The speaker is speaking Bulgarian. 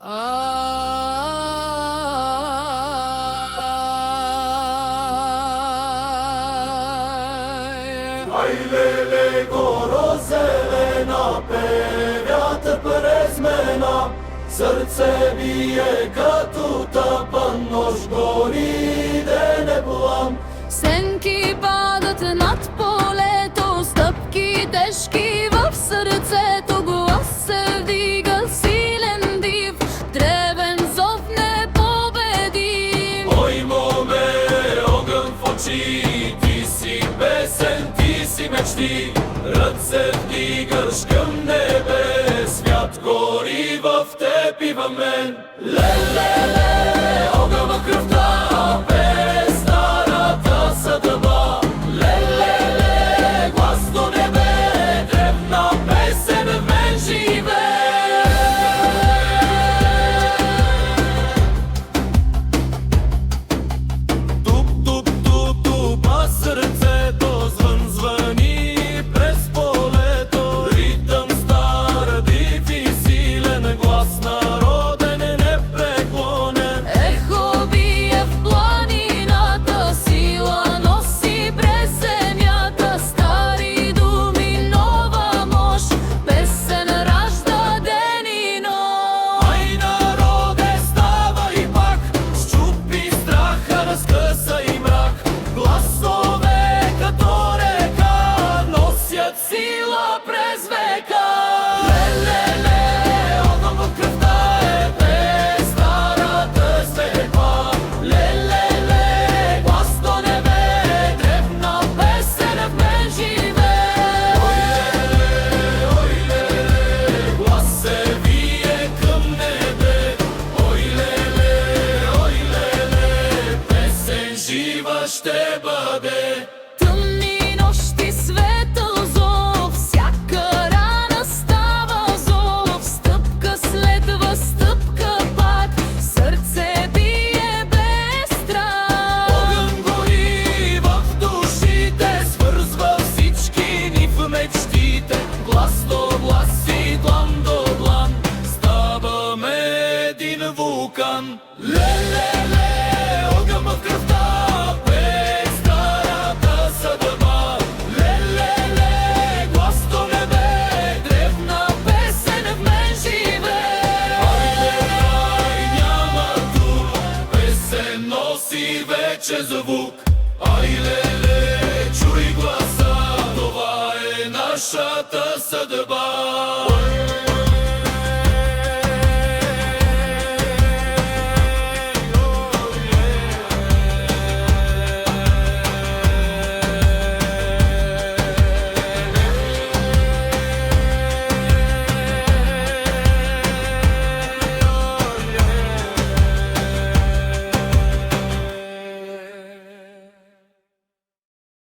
Ай, леле, горо зелена, певят през мена, сърце бие като тапан, нощ гори де не плам. Сенки падат над полето, стъпки тежки в сърцето, глас се вдига силен див, древен зов непобедим. Ой, моме, огън в очи, ти си песен, ти си мечти, ръце вдигаш към небе, свят гори в теб и в мен. Ле-ле-ле, огън в кръвта, пее старата съдба. Ле-ле-ле, глас до небе, древна песен в мен живее. Туп-туп-туп-туп, а сърцето звъни през полето. Ритъм стар, див и силен, глас народен непреклонен. Ехо бие в планината, сила носи през земята, стари думи, нова мощ, песен ражда ден и нощ. Ай, народе, ставай пак, счупи страха, разкъсай мрак. Гласове като река носят сила през века. Ле-ле-ле, огън в кръвта е, пее старата светба. Ле-ле-ле, глас до небе, древна песен в мен живее. Ой, леле, глас се вие към небе. Ой, леле, песен жива ще бъде. Тъмни нощи, светъл зов, всяка рана става зов, стъпка следва стъпка пак, сърце бие без страх. Огън гори в душите, свързва всички ни в мечтите. Глас до глас и длан до длан, ставаме един вулкан. Ле-ле-ле, огън в кръвта, пее старата съдба. Ле-ле-ле, глас до небе, древна песен в мен живее. Ай, няма тук, песен носи вече звук. Ай, леле, чуй гласа, това е нашата съдба.